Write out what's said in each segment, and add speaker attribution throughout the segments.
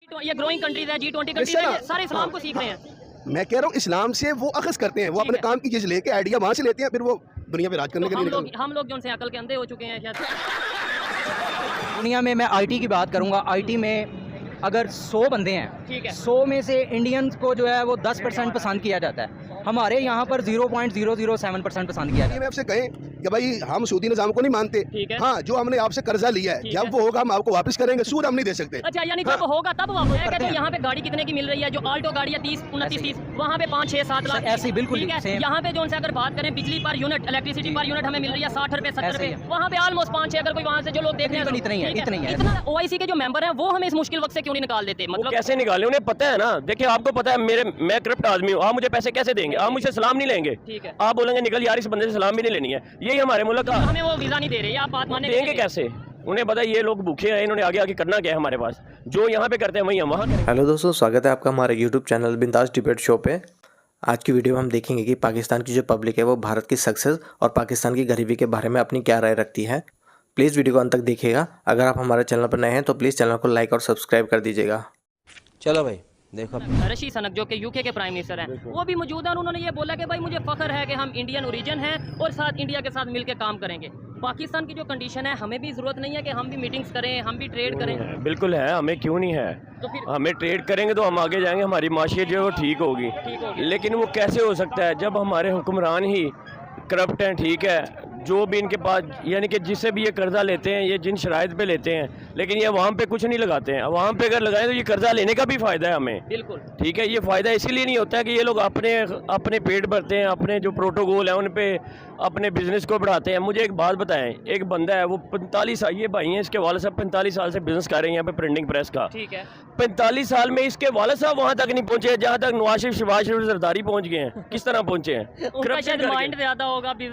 Speaker 1: ये growing countries है, G20 countries है, सारे इस्लाम को सीख रहे हैं।
Speaker 2: मैं कह रहा हूँ इस्लाम से वो अखज़ करते हैं, वो अपने काम की चीज़ लेके आइडिया वहाँ से लेते हैं, फिर वो दुनिया पे राज करने के लिए निकलते हैं।
Speaker 1: हम लोग जो उनसे अकल के अंधे हो चुके हैं शायद।
Speaker 3: दुनिया में मैं आईटी की बात करूंगा, आईटी में अगर 100 बंदे हैं,
Speaker 1: ठीक है,
Speaker 3: 100 में से इंडियंस को जो है वो 10% पसंद किया जाता है। हमारे यहाँ पर 0.007% पसंद किया जाता है।
Speaker 2: मैं आपसे कहें कि भाई हम सूदी निज़ाम को नहीं मानते, हाँ जो हमने आपसे कर्जा लिया है जब वो होगा हम आपको वापस करेंगे, सूद हम नहीं दे सकते।
Speaker 1: अच्छा यानी जब होगा तब वापस करेंगे। तो यहाँ पे गाड़ी कितने की मिल रही है? जो आल्टो गाड़ी है 30-29-30, वहाँ पे 5-6-7 लाख
Speaker 3: ऐसी बिल्कुल
Speaker 1: ठीक है। यहाँ पे जो अगर बात करें बिजली per unit, electricity per unit हमें मिल रही है 60 रुपए 70 रुपए, वहाँ पे ऑलमोस्ट 5-6, अगर कोई वहाँ से जो लोग देख रहे हैं इतना ही है। OIC के जो मेंबर हैं वो हमें इस मुश्किल वक्त से क्यों नहीं निकाल देते? मतलब
Speaker 4: कैसे निकाले? उन्हें पता है ना। देखिए आपको पता है मैं करप्ट आदमी हूँ, आप मुझे पैसे कैसे देंगे? आप मुझसे सलाम नहीं लेंगे,
Speaker 1: ठीक है,
Speaker 4: आप बोलेंगे निकल यार इस बंदे से सलाम भी नहीं लेनी है। यही हमारे मुल्क का,
Speaker 1: हमें वो वीजा नहीं दे रहे, आप बात माने
Speaker 4: देंगे कैसे? उन्हें पता है ये लोग भूखे हैं, इन्होंने आगे आगे करना क्या है हमारे पास, जो यहाँ पे करते हैं वही हम वहाँ करेंगे।
Speaker 5: हेलो दोस्तों, स्वागत है आपका हमारे यूट्यूब चैनल बिंदास डिबेट शो पे। आज की वीडियो में हम देखेंगे कि पाकिस्तान की जो पब्लिक है वो भारत की सक्सेस और पाकिस्तान की गरीबी के बारे में अपनी क्या राय रखती है। प्लीज़ वीडियो को अंत तक देखिएगा। अगर आप हमारे चैनल पर नए हैं तो प्लीज़ चैनल को लाइक और सब्सक्राइब कर दीजिएगा।
Speaker 6: चलो भाई देखो,
Speaker 1: ऋषि सनक जो कि यूके के प्राइम मिनिस्टर हैं वो भी मौजूद हैं। उन्होंने ये बोला कि भाई मुझे फख्र है कि हम इंडियन ओरिजिन हैं और साथ इंडिया के साथ मिलकर काम करेंगे। पाकिस्तान की जो कंडीशन है हमें भी ज़रूरत नहीं है कि हम भी मीटिंग्स करें, हम भी ट्रेड करें।
Speaker 4: बिल्कुल है, हमें क्यों नहीं है?
Speaker 1: तो फिर
Speaker 4: हमें ट्रेड करेंगे तो हम आगे जाएंगे, हमारी माशियत जो है वो ठीक होगी। लेकिन वो कैसे हो सकता है जब हमारे हुक्मरान ही करप्ट हैं? ठीक है, जो भी इनके पास यानी कि जिससे भी ये कर्जा लेते हैं, ये जिन शराइत पे लेते हैं, लेकिन ये अवाम पे कुछ नहीं लगाते हैं। अवाम पे अगर लगाएं तो ये कर्जा लेने का भी फ़ायदा है हमें,
Speaker 1: बिल्कुल
Speaker 4: ठीक है। ये फ़ायदा इसीलिए नहीं होता है कि ये लोग अपने पेट भरते हैं, अपने जो प्रोटोकॉल है उन पे अपने बिज़नेस को बढ़ाते हैं। मुझे एक बात बताएं, एक बंदा है वो 45 साल, ये भाई हैं इसके वाले साहब 45 साल से बिज़नेस कर रहे हैं यहाँ पे प्रिंटिंग प्रेस का, ठीक है। 45 साल में इसके वाले साहब वहाँ तक नहीं पहुँचे जहाँ तक नवाज शरीफ, शहबाज शरीफ, जरदारी पहुँच गए हैं। किस तरह पहुँचे हैं?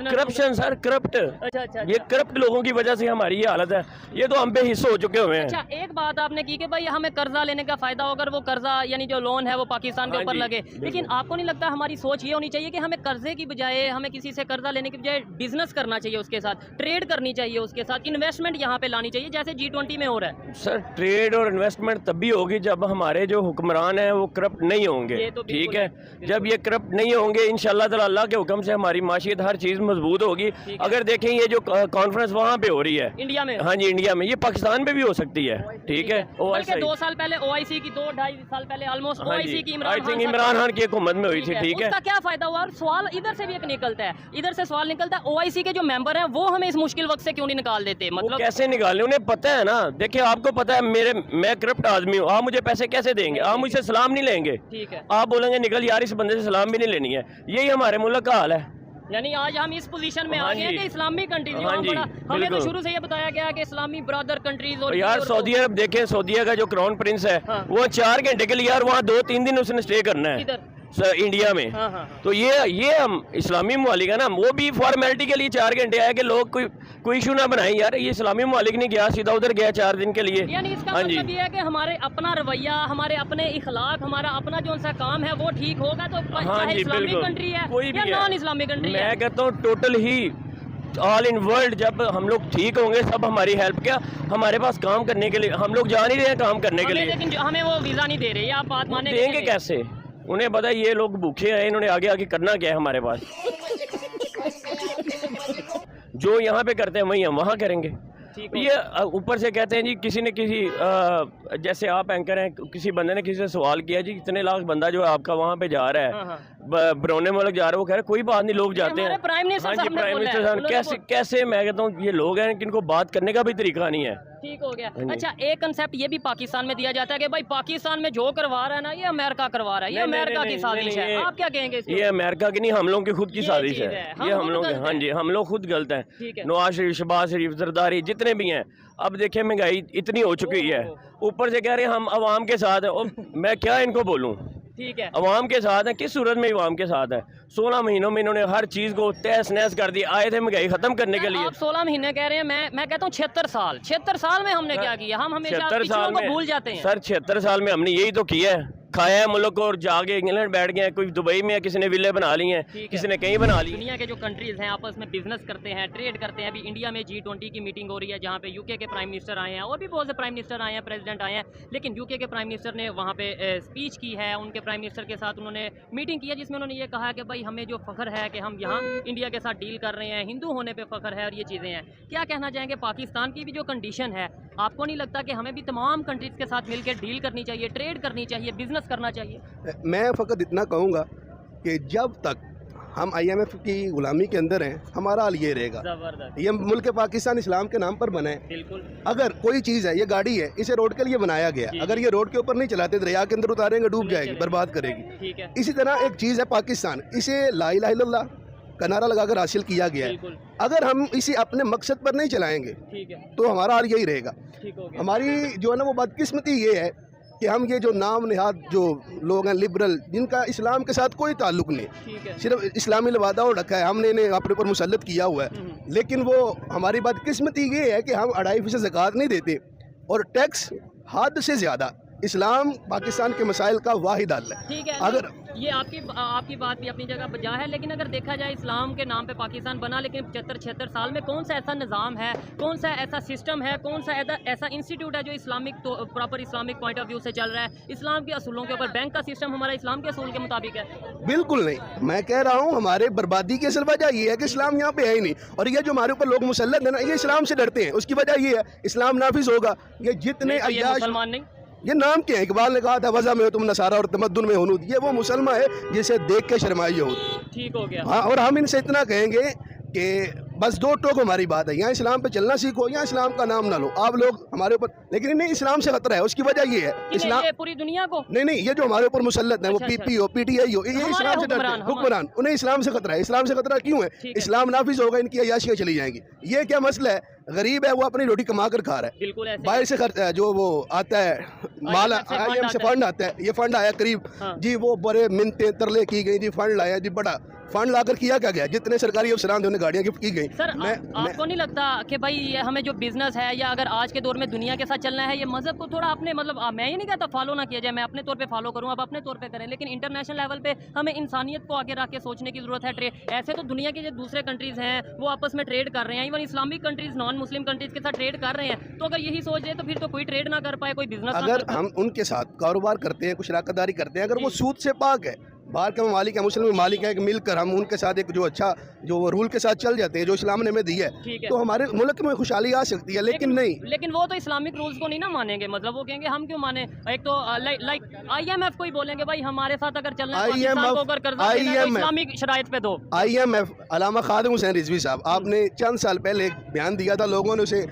Speaker 4: Corruption sir, corrupt. अच्छा, ये करप्ट लोगों की वजह से हमारी ये हालत है। ये तो हम पे हिस्से हो चुके हुए हैं।
Speaker 1: अच्छा, एक बात आपने की कि भाई हमें कर्जा लेने का फायदा होगा, वो कर्जा यानी जो लोन है वो पाकिस्तान के ऊपर लगे, लेकिन आपको नहीं लगता हमारी सोच ये होनी चाहिए कि हमें कर्जे की बजाय, हमें किसी से कर्जा लेने की बजाय बिजनेस करना चाहिए, उसके साथ ट्रेड करनी चाहिए, उसके साथ इन्वेस्टमेंट यहाँ पे लानी चाहिए जैसे G20 में हो रहा है?
Speaker 4: सर ट्रेड और इन्वेस्टमेंट तब भी होगी जब हमारे जो हुक्मरान हैं वो करप्ट नहीं होंगे,
Speaker 1: तो
Speaker 4: ठीक है। जब ये करप्ट नहीं होंगे इंशाल्लाह ताला अल्लाह के हुक्म से हमारी माशियत हर चीज़ मजबूत होगी। अगर देखें ये जो कॉन्फ्रेंस वहाँ पे हो रही है
Speaker 1: इंडिया में,
Speaker 4: हाँ जी इंडिया में, ये पाकिस्तान में भी हो सकती है, ठीक है।
Speaker 1: 2 साल पहले OIC की, 2-2.5 साल पहले ऑलमोस्ट OIC की
Speaker 4: इमरान खान की हुकूमत में हुई थी, ठीक है।
Speaker 1: उसका क्या फायदा हुआ? और सवाल इधर से भी एक निकलता है, इधर से सवाल निकलता है OIC के जो मेंबर हैं वो हमें इस मुश्किल वक्त से क्यों नहीं निकाल देते? मतलब
Speaker 4: कैसे निकाले? उन्हें पता है ना। देखिए आपको पता है मैं करप्ट आदमी हूँ, आप मुझे पैसे कैसे देंगे? आप मुझसे सलाम नहीं लेंगे, ठीक है। आप बोलेंगे निकल यार इस बंदे से सलाम भी नहीं लेनी है। यही हमारे मुल्क का हाल है।
Speaker 1: यानी आज हम इस पोजीशन में आ गए हैं कि इस्लामी कंट्रीज, हमें तो शुरू से ये बताया गया कि इस्लामी ब्रदर कंट्रीज। और यार
Speaker 4: सऊदी अरब देखें, सऊदी का जो क्राउन प्रिंस है वो 4 घंटे के लिए यार वहाँ 2-3 दिन उसने स्टे करना है इंडिया में। तो ये हम इस्लामी ममालिक है ना, वो भी फॉर्मेलिटी के लिए 4 घंटे आया कि लोग कोई इशू ना बनाए। यार ये इस्लामी ममालिक नहीं गया, सीधा उधर गया 4 दिन के लिए।
Speaker 1: यानी इसका मतलब ये है कि हमारे अपना रवैया, हमारे अपने इखलाक, हमारा अपना जो सा काम है वो ठीक होगा तो चाहे इस्लामी कंट्री है या नॉन इस्लामी कंट्री है।
Speaker 4: मैं कहता हूँ total he all in world जब हम लोग ठीक होंगे सब हमारी हेल्प, क्या हमारे पास काम करने के लिए हम लोग जा नहीं रहे हैं काम करने के लिए,
Speaker 1: लेकिन हमें वो वीजा नहीं दे रहे, आप बात माने
Speaker 4: देंगे कैसे? उन्हें पता है ये लोग भूखे हैं, इन्होंने आगे आगे करना क्या है हमारे पास, जो यहाँ पे करते हैं वही हम वहाँ करेंगे। ये ऊपर से कहते हैं जी किसी ने किसी जैसे आप एंकर हैं, किसी बंदे ने किसी से सवाल किया जी कितने लाख बंदा जो है आपका वहाँ पे जा रहा है, बरौने मुल्क जा रहा है, वो कह रहे कोई बात नहीं लोग जाते हैं।
Speaker 1: प्राइम मिनिस्टर
Speaker 4: साहब कैसे मैं कहता हूँ ये लोग हैं जिनको बात करने का भी तरीका नहीं है।
Speaker 1: ठीक हो गया। अच्छा, एक कंसेप्ट ये भी पाकिस्तान में दिया जाता है कि भाई पाकिस्तान में जो करवा रहा है ना ये अमेरिका करवा रहा है, ये अमेरिका की साजिश है। आप क्या कहेंगे?
Speaker 4: ये अमेरिका की नहीं, हम लोग की खुद की साजिश है। ये हम लोग, हाँ जी हम लोग खुद गलत हैं। नवाज शरीफ, शहबाज शरीफ, जरदारी जितने भी हैं। अब देखिए महंगाई इतनी हो चुकी है, ऊपर से कह रहे हैं हम अवाम के साथ है। मैं क्या इनको बोलूँ,
Speaker 1: ठीक है।
Speaker 4: अवाम के साथ है, किस सूरत में अवाम के साथ है? 16 महीनों में इन्होंने हर चीज़ को तहस नहस कर दी। आए थे महंगाई खत्म करने के लिए।
Speaker 1: आप 16 महीने कह रहे हैं, मैं कहता हूँ 76 साल में हमने क्या किया? हम हमेशा पिछलों को भूल जाते हैं।
Speaker 4: सर 76 साल में हमने यही तो किया है। खाया है मुल्क और जाके इंग्लैंड बैठ गए हैं, कोई दुबई में है, किसी ने विले बना ली हैं, किसी ने कहीं बना ली।
Speaker 1: दुनिया के जो कंट्रीज़ हैं आपस में बिजनेस करते हैं, ट्रेड करते हैं। अभी इंडिया में G20 की मीटिंग हो रही है जहाँ पे यूके के प्राइम मिनिस्टर आए हैं और भी बहुत से प्राइम मिनिस्टर आए हैं, प्रेसिडेंट आए हैं। लेकिन यूके के प्राइम मिनिस्टर ने वहाँ पे स्पीच की है, उनके प्राइम मिनिस्टर के साथ उन्होंने मीटिंग की है जिसमें उन्होंने ये कहा कि भाई हमें जो फ़ख्र है कि हम यहाँ इंडिया के साथ डील कर रहे हैं, हिंदू होने पर फ़ख्र है और ये चीज़ें हैं। क्या कहना चाहेंगे पाकिस्तान की भी जो कंडीशन है, आपको नहीं लगता कि हमें भी तमाम कंट्रीज़ के साथ मिलकर डील करनी चाहिए, ट्रेड करनी चाहिए, बिजनेस करना चाहिए?
Speaker 2: मैं फ़कत इतना कहूँगा कि जब तक हम IMF की गुलामी के अंदर हैं, हमारा हाल ये रहेगा।
Speaker 1: ज़बरदस्त,
Speaker 2: ये मुल्क पाकिस्तान इस्लाम के नाम पर बना है।
Speaker 1: बिल्कुल।
Speaker 2: अगर कोई चीज़ है, ये गाड़ी है, इसे रोड के लिए बनाया गया, अगर ये रोड के ऊपर नहीं चलाते, दरिया के अंदर उतारेंगे, डूब जाएगी, बर्बाद करेगी।
Speaker 1: ठीक है,
Speaker 2: इसी तरह एक चीज़ है पाकिस्तान, इसे ला इलाहा इल्लल्लाह का नारा लगाकर हासिल किया गया है।
Speaker 1: बिल्कुल,
Speaker 2: अगर हम इसे अपने मकसद पर नहीं चलाएंगे
Speaker 1: ठीक है,
Speaker 2: तो हमारा हाल यही रहेगा।
Speaker 1: ठीक हो गया।
Speaker 2: हमारी जो है ना वो बदकिस्मती ये है कि हम ये जो नाम निहाद जो लोग हैं लिबरल, जिनका इस्लाम के साथ कोई ताल्लुक नहीं,
Speaker 1: ठीक है,
Speaker 2: सिर्फ इस्लामी लिबादा और रखा है, हमने इन्हें अपने ऊपर मुसल्लत किया हुआ है। लेकिन वो हमारी बदकिस्मती ये है कि हम 2.5% ज़कात नहीं देते और टैक्स हद से ज़्यादा। इस्लाम पाकिस्तान के मसाइल का वाहिद हल है।
Speaker 1: ठीक है।
Speaker 2: अगर
Speaker 1: ये आपकी बात भी अपनी जगह बजा है, लेकिन अगर देखा जाए इस्लाम के नाम पे पाकिस्तान बना, लेकिन 75-76 साल में कौन सा ऐसा निज़ाम है, कौन सा ऐसा सिस्टम है, कौन सा ऐसा इंस्टीट्यूट है जो इस्लामिक तो proper Islamic point of view से चल रहा है, इस्लाम के असूलों के ऊपर? बैंक का सिस्टम हमारा इस्लाम के असूल के मुताबिक है?
Speaker 2: बिल्कुल नहीं। मैं कह रहा हूँ हमारे बर्बादी की असल वजह ये है कि इस्लाम यहाँ पे है ही नहीं, और ये जो हमारे ऊपर लोग मुसल्लत है ना, ये इस्लाम से डरते हैं। उसकी वजह ये है इस्लाम नाफिज होगा, ये जितने
Speaker 1: नहीं तो ये
Speaker 2: अय्याश,
Speaker 1: मुसलमान नहीं।
Speaker 2: ये नाम क्या है? इकबाल ने कहा था वज़ा में हो तुम नसारा और तमद्दुन में हुनूद। ये वो मुसलमान है जिसे देख के शर्माई यहूद।
Speaker 1: ठीक हो गया।
Speaker 2: हाँ, और हम इनसे इतना कहेंगे कि बस दो टोक हमारी बात है, यहाँ इस्लाम पे चलना सीखो, यहाँ इस्लाम का नाम ना लो आप लोग हमारे ऊपर। लेकिन इन्हें इस्लाम से खतरा है, उसकी वजह ये है इस्लाम,
Speaker 1: ये पूरी दुनिया को
Speaker 2: नहीं, ये जो हमारे ऊपर मुसल्लत है, वो
Speaker 1: अच्छा,
Speaker 2: PP हो, PTI हो, ये इस्लाम से डरते हैं, हुक्मरान, उन्हें इस्लाम से खतरा है। इस्लाम से खतरा क्यों है? इस्लाम नाफिज होगा, इनकी अय्याशियाँ चली जाएंगी। ये क्या मसला है? गरीब है, वो अपनी रोटी कमा कर खा रहा है,
Speaker 1: बिल्कुल ऐसे
Speaker 2: बाहर से खर्च जो वो आता है माल, IMF से फंड आता है, ये फंड आया करीब जी, वो बड़े मिन्नतें तरले की गई जी, फंड लाया जी, बड़ा फंड लाकर किया क्या गया? जितने सरकारी अफसरान थे उन्हें गाड़ियाँ गिफ्ट की गई।
Speaker 1: सर आपको नहीं लगता कि भाई ये हमें जो बिजनेस है, या अगर आज के दौर में दुनिया के साथ चलना है, ये मजहब को थोड़ा अपने मतलब मैं ये नहीं कहता फॉलो ना किया जाए, मैं अपने तौर पे फॉलो करूँ, आप अपने तौर पे करें, लेकिन इंटरनेशनल लेवल पे हमें इंसानियत को आगे रख के सोचने की जरूरत है। ट्रेड ऐसे तो दुनिया के जो दूसरे कंट्रीज़ हैं वो आपस में ट्रेड कर रहे हैं, even Islamic countries non Muslim countries के साथ ट्रेड कर रहे हैं। तो अगर यही सोच रहे तो फिर तो कोई ट्रेड ना कर पाए, कोई बिजनेस
Speaker 2: अगर हम उनके साथ कारोबार करते हैं, कुछ शराकतदारी करते हैं, अगर वो सूद से पाक है, बाहर के ममालिक है, मुस्लिम ममालिक है, मिलकर हम उनके साथ एक जो अच्छा जो रूल के साथ चल जाते हैं, जो इस्लाम ने हमें दी है, तो हमारे मुल्क में खुशहाली आ सकती है। लेकिन नहीं,
Speaker 1: लेकिन वो तो इस्लामिक रूल्स को नहीं ना मानेंगे, मतलब वो कहेंगे हम क्यों माने। एक तो लाइक IMF को ही बोलेंगे भाई हमारे साथ अगर चलना है, पाकिस्तान को अगर कर्जा देना है तो इस्लामिक शराइत पे दो।
Speaker 2: IMF अलामा खादिम हुसैन रिजवी साहब, आपने चंद साल पहले एक बयान दिया था, लोगों ने उसे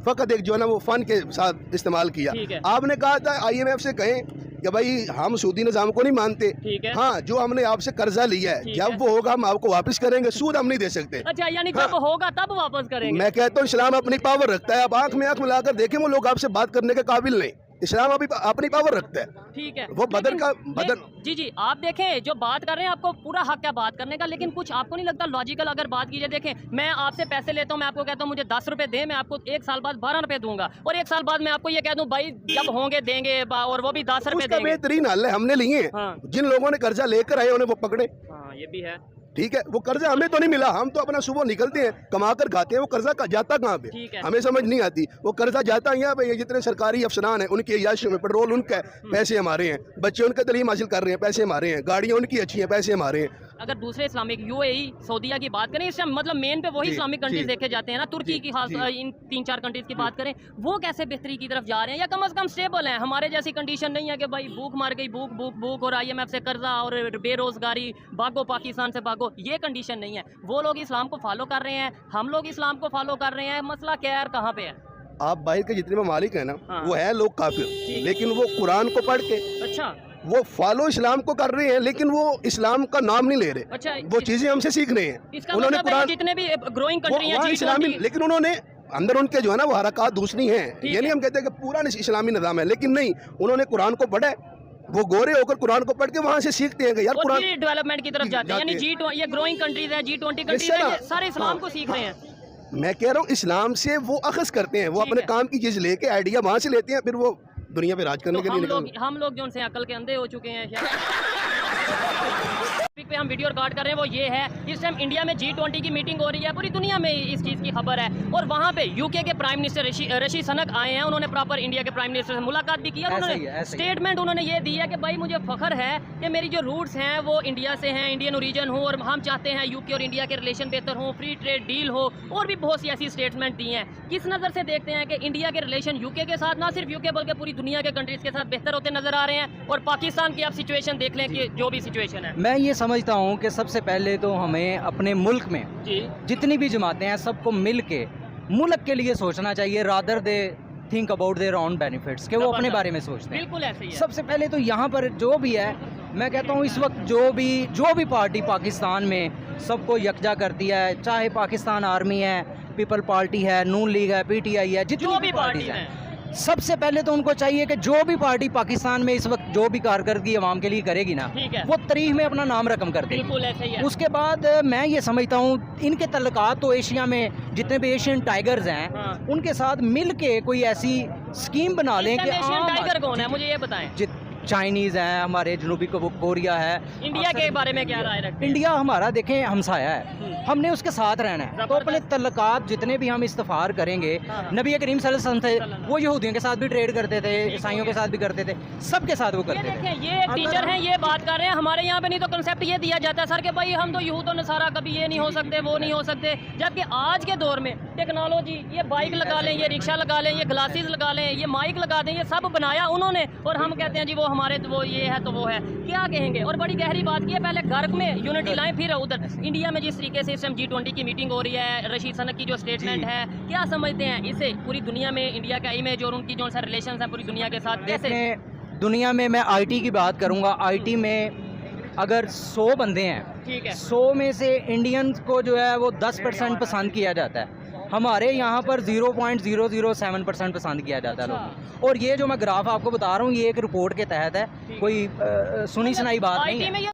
Speaker 2: फ़कत एक जो है ना वो फ़न के साथ इस्तेमाल किया। आपने कहा था IMF से कहें कि भाई हम सूदी निज़ाम को नहीं मानते, हाँ, जो हमने आपसे कर्जा लिया है जब वो होगा हम आपको वापस करेंगे, सूद हम नहीं दे सकते।
Speaker 1: अच्छा, यानी जब होगा तब वापस करेंगे।
Speaker 2: मैं कहता हूँ इस्लाम अपनी पावर रखता है, आप आंख में आंख मिलाकर देखें, वो लोग आपसे बात करने के काबिल नहीं। इस्लाम अभी अपनी पावर रखता है,
Speaker 1: ठीक है,
Speaker 2: वो बदन का बदन।
Speaker 1: जी आप देखें जो बात कर रहे हैं, आपको पूरा हक है बात करने का, लेकिन कुछ आपको नहीं लगता लॉजिकल अगर बात कीजिए? देखें, मैं आपसे पैसे लेता हूं, मैं आपको कहता हूं मुझे 10 रुपए दे, मैं आपको 1 साल बाद 12 रुपए दूंगा, और 1 साल बाद मैं आपको ये कह दूं भाई जब होंगे देंगे, और वो भी 10 रुपए देंगे।
Speaker 2: बेहतरीन हल है, हमने लिए हैं। जिन लोगों ने कर्जा लेकर आए उन्हें वो पकड़े।
Speaker 1: हाँ, ये भी है,
Speaker 2: ठीक है, वो कर्जा हमें तो नहीं मिला, हम तो अपना सुबह निकलते हैं कमा कर खाते हैं, वो कर्जा का जाता कहाँ पे हमें समझ नहीं आती। वो कर्जा जाता यहाँ पे, ये जितने सरकारी अफसरान हैं उनकी अय्याशियों में, पेट्रोल उनका है, पैसे हमारे हैं, बच्चे उनके तालीम हासिल कर रहे हैं, पैसे हमारे हैं, गाड़ियाँ उनकी अच्छी हैं, पैसे हमारे हैं।
Speaker 1: अगर दूसरे इस्लामिक UAE सऊदीया की बात करें, इस टाइम मतलब मेन पे वही इस्लामिक कंट्रीज देखे जाते हैं ना, तुर्की की खास, इन 3-4 कंट्रीज की बात करें, वो कैसे बेहतरी की तरफ जा रहे हैं, या कम से कम स्टेबल हैं? हमारे जैसी कंडीशन नहीं है कि भाई भूख मार गई, भूख और IMF से कर्जा और बेरोजगारी, भागो पाकिस्तान से भागो, ये कंडीशन नहीं है। वो लोग इस्लाम को फॉलो कर रहे हैं, हम लोग इस्लाम को फॉलो कर रहे हैं, मसला क्या है, कहाँ पे है?
Speaker 2: आप बाहर के जितने ममालिक हैं ना, वो है लोग काफिर, लेकिन वो कुरान को पढ़ के, अच्छा, वो फॉलो इस्लाम को कर रहे हैं, लेकिन वो इस्लाम का नाम नहीं ले रहे। अच्छा, वो चीजें हमसे सीख रहे हैं। उन्होंने कुरान, जितने भी ग्रोइंग कंट्री इस्लामी, लेकिन उन्होंने अंदर उनके जो है ना वो हरकत दूसरी हैं। ये नहीं हम कहते कि पूरा इस्लामी निज़ाम है, लेकिन नहीं, उन्होंने कुरान को पढ़ा है, वो गोरे होकर कुरान को पढ़ के वहाँ से सीखते हैं कि यार कुरान
Speaker 1: डेवलपमेंट की तरफ जाते हैं, यानी ये ग्रोइंग कंट्रीज है, G20 कंट्रीज है, सारे इस्लाम को सीख रहे हैं।
Speaker 2: मैं कह रहा हूँ इस्लाम से वो अखज़ करते हैं, वो अपने काम की चीज़ लेके आइडिया वहाँ से लेते हैं, फिर वो दुनिया पे राज करने के लिए निकल।
Speaker 1: हम लोग जो उनसे अकल के अंधे हो चुके हैं टॉपिक पे हम वीडियो रिकॉर्ड कर रहे हैं वो ये है, इस टाइम इंडिया में G20 की मीटिंग हो रही है, पूरी दुनिया में इस चीज़ की खबर है। और वहाँ पे यूके के प्राइम मिनिस्टर ऋषि सनक आए हैं, उन्होंने प्रॉपर इंडिया के प्राइम मिनिस्टर से मुलाकात भी की। उन्होंने स्टेटमेंट उन्होंने ये दी है कि भाई मुझे फख्र है कि मेरी जो रूट्स हैं वो इंडिया से हैं, इंडियन ओरिजिन हो, और हम चाहते हैं यूके और इंडिया के रिलेशन बेहतर हो, फ्री ट्रेड डील हो, और भी बहुत सी ऐसी स्टेटमेंट दी हैं। किस नज़र से देखते हैं कि इंडिया के रिलेशन यूके के साथ, ना सिर्फ यूके बल्कि पूरी दुनिया के कंट्रीज़ के साथ बेहतर होते नजर आ रहे हैं? और पाकिस्तान की आप सिचुएशन देख लें कि जो भी सिचुएशन है,
Speaker 3: मैं ये समझता हूँ कि सबसे पहले तो हमें अपने मुल्क में जितनी भी जमातें हैं सबको मिल के मुल्क के लिए सोचना चाहिए, rather they think about their own benefits, कि वो अपने बारे में सोचते हैं।
Speaker 1: बिल्कुल ऐसे ही है।
Speaker 3: सबसे पहले तो यहाँ पर जो भी है, मैं कहता हूँ इस वक्त जो भी पार्टी पाकिस्तान में सबको यकजा करती है, चाहे पाकिस्तान आर्मी है, पीपल पार्टी है, नून लीग है, PTI है, जितनी भी पार्टी है, सबसे पहले तो उनको चाहिए कि जो भी पार्टी पाकिस्तान में इस वक्त जो भी कारकर्दगी अवाम के लिए करेगी ना, वो तारीख में अपना नाम रकम कर देगी।
Speaker 1: बिल्कुल ऐसे ही है।
Speaker 3: उसके बाद मैं ये समझता हूँ इनके तल्लुकात तो एशिया में जितने भी एशियन टाइगर्स हैं उनके साथ मिल के कोई ऐसी स्कीम बना लें कि
Speaker 1: टाइगर कौन है मुझे ये बताएं।
Speaker 3: चाइनीज़ हैं, हमारे जनूबी कोरिया है।
Speaker 1: इंडिया के बारे में क्या राय रखते हैं?
Speaker 3: इंडिया हमारा देखें हमसाया है, हमने उसके साथ रहना है, तो अपने तल्लुकात जितने भी हम इस्तफार करेंगे। नबी करीम सल्लल्लाहु अलैहि वसल्लम थे, वो यहूदियों के साथ भी ट्रेड करते थे, ईसाइयों के साथ भी करते थे, सबके साथ वो करते थे।
Speaker 1: ये एक टीचर हैं, ये बात कर रहे हैं। हमारे यहाँ पे नहीं तो कंसेप्ट ये दिया जाता है सर कि भाई हम तो यहूद और नसारा कभी ये नहीं हो सकते, वो नहीं हो सकते, जबकि आज के दौर में टेक्नोलॉजी, ये बाइक लगा लें, ये रिक्शा लगा लें, ये ग्लासेस लगा लें, ये माइक लगा दें, ये सब बनाया उन्होंने, और हम कहते हैं जी वो हमारे तो वो ये है तो वो है, क्या कहेंगे? और बड़ी गहरी बात की है, पहले घर में यूनिटी लाएं, फिर उधर इंडिया में जिस तरीके से इस टाइम G20 की मीटिंग हो रही है, रशीद सनक की जो स्टेटमेंट है, क्या समझते हैं इससे पूरी दुनिया में इंडिया का इमेज और उनकी जो रिलेशन है पूरी दुनिया के साथ कैसे?
Speaker 3: दुनिया में मैं IT की बात करूँगा, IT में अगर 100 बंदे हैं,
Speaker 1: ठीक है,
Speaker 3: 100 में से इंडियंस को जो है वो 10% पसंद किया जाता है। हमारे यहाँ पर 0.007% पसंद किया जाता है लोग। और ये जो मैं ग्राफ आपको बता रहा हूँ ये एक रिपोर्ट के तहत है, कोई सुनी सुनाई बात नहीं है।